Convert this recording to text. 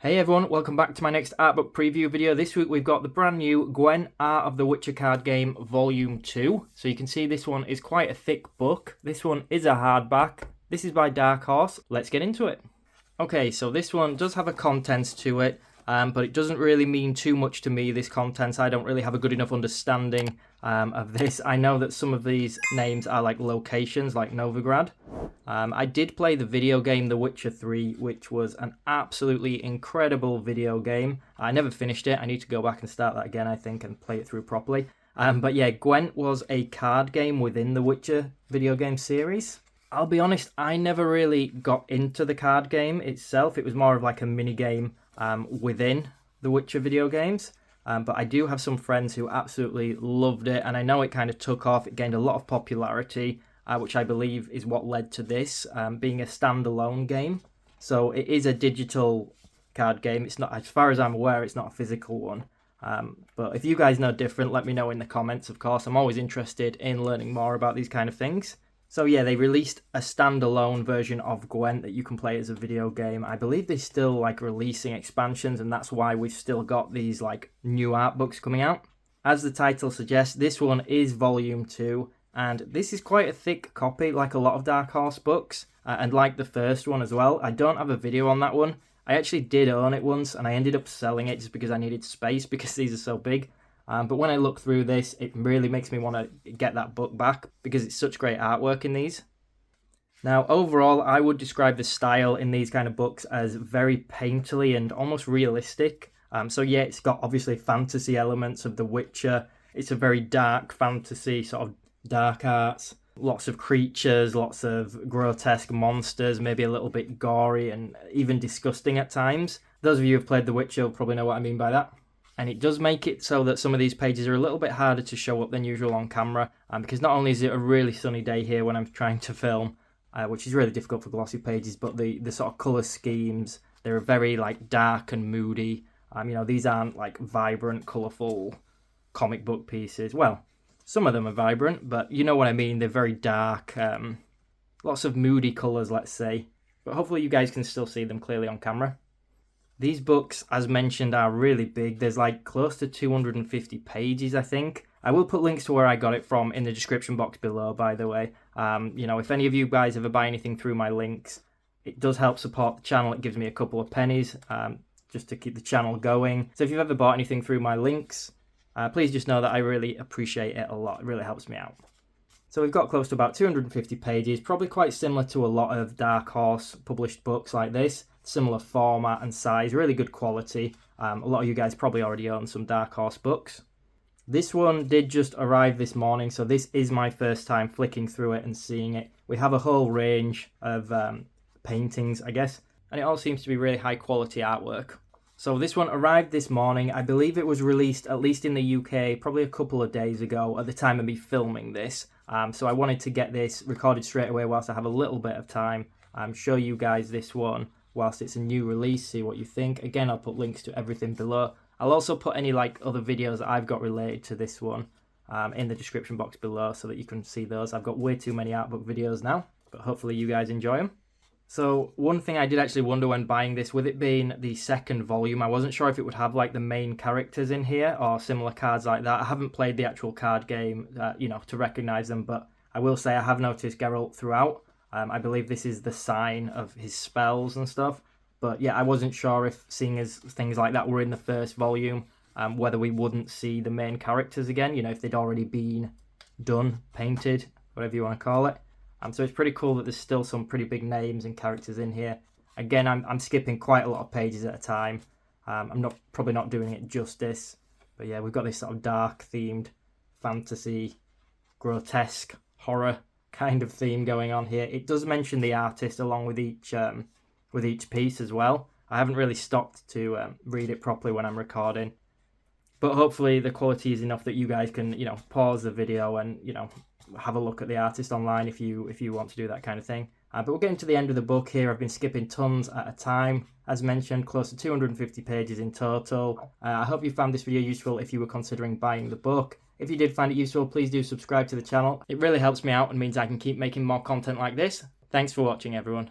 Hey everyone, welcome back to my next art book preview video. This week we've got the brand new Gwent Art of the Witcher card game Volume 2. So you can see this one is quite a thick book. This one is a hardback. This is by Dark Horse. Let's get into it. Okay, so this one does have a contents to it, but it doesn't really mean too much to me, this contents. I don't really have a good enough understanding of this. I know that some of these names are like locations, like Novigrad. I did play the video game The Witcher 3, which was an absolutely incredible video game. I never finished it. I need to go back and start that again, I think, and play it through properly. But yeah, Gwent was a card game within the Witcher video game series. I'll be honest, I never really got into the card game itself. It was more of like a mini game within the Witcher video games. But I do have some friends who absolutely loved it, and I know it kind of took off. It gained a lot of popularity, which I believe is what led to this being a standalone game. So it is a digital card game. It's not, as far as I'm aware, it's not a physical one. But if you guys know different, let me know in the comments, of course. I'm always interested in learning more about these kind of things. So yeah, they released a standalone version of Gwent that you can play as a video game. I believe they're still like releasing expansions, and that's why we've still got these like new art books coming out. As the title suggests, this one is Volume 2, and this is quite a thick copy, like a lot of Dark Horse books, and like the first one as well. I don't have a video on that one. I actually did own it once, and I ended up selling it just because I needed space because these are so big. But when I look through this, it really makes me want to get that book back because it's such great artwork in these. Now, overall, I would describe the style in these kind of books as very painterly and almost realistic. So yeah, it's got obviously fantasy elements of The Witcher. It's a very dark fantasy, sort of dark arts. Lots of creatures, lots of grotesque monsters, maybe a little bit gory and even disgusting at times. Those of you who have played The Witcher will probably know what I mean by that. And it does make it so that some of these pages are a little bit harder to show up than usual on camera, because not only is it a really sunny day here when I'm trying to film, which is really difficult for glossy pages, but the sort of colour schemes, they're very like dark and moody. You know, these aren't like vibrant, colourful comic book pieces. Well, some of them are vibrant, but you know what I mean. They're very dark, lots of moody colours, let's say. But hopefully you guys can still see them clearly on camera. These books, as mentioned, are really big. There's like close to 250 pages, I think. I will put links to where I got it from in the description box below, by the way. You know, if any of you guys ever buy anything through my links, it does help support the channel. It gives me a couple of pennies just to keep the channel going. So if you've ever bought anything through my links, please just know that I really appreciate it a lot. It really helps me out. So we've got close to about 250 pages, probably quite similar to a lot of Dark Horse published books like this. Similar format and size, really good quality. A lot of you guys probably already own some Dark Horse books. This one did just arrive this morning, so this is my first time flicking through it and seeing it. We have a whole range of paintings, I guess, and it all seems to be really high quality artwork. So this one arrived this morning. I believe it was released, at least in the UK, probably a couple of days ago at the time of me filming this. So I wanted to get this recorded straight away whilst I have a little bit of time, show you guys this one whilst it's a new release, see what you think. Again, I'll put links to everything below. I'll also put any like other videos that I've got related to this one in the description box below so that you can see those. I've got way too many art book videos now, but hopefully you guys enjoy them. So one thing I did actually wonder when buying this, with it being the second volume, I wasn't sure if it would have like the main characters in here or similar cards like that. I haven't played the actual card game, you know, to recognize them, but I will say I have noticed Geralt throughout. I believe this is the sign of his spells and stuff. But yeah, I wasn't sure if, seeing as things like that were in the first volume, whether we wouldn't see the main characters again, you know, if they'd already been done, painted, whatever you want to call it. So it's pretty cool that there's still some pretty big names and characters in here. Again, I'm skipping quite a lot of pages at a time. I'm probably not doing it justice. But yeah, we've got this sort of dark themed fantasy, grotesque, horror kind of theme going on here. It does mention the artist along with each piece as well. I haven't really stopped to read it properly when I'm recording, but hopefully the quality is enough that you guys can, you know, pause the video and, you know, have a look at the artist online if you want to do that kind of thing. But we're getting to the end of the book here. I've been skipping tons at a time. As mentioned, close to 250 pages in total. I hope you found this video useful if you were considering buying the book. If you did find it useful, please do subscribe to the channel. It really helps me out and means I can keep making more content like this. Thanks for watching, everyone.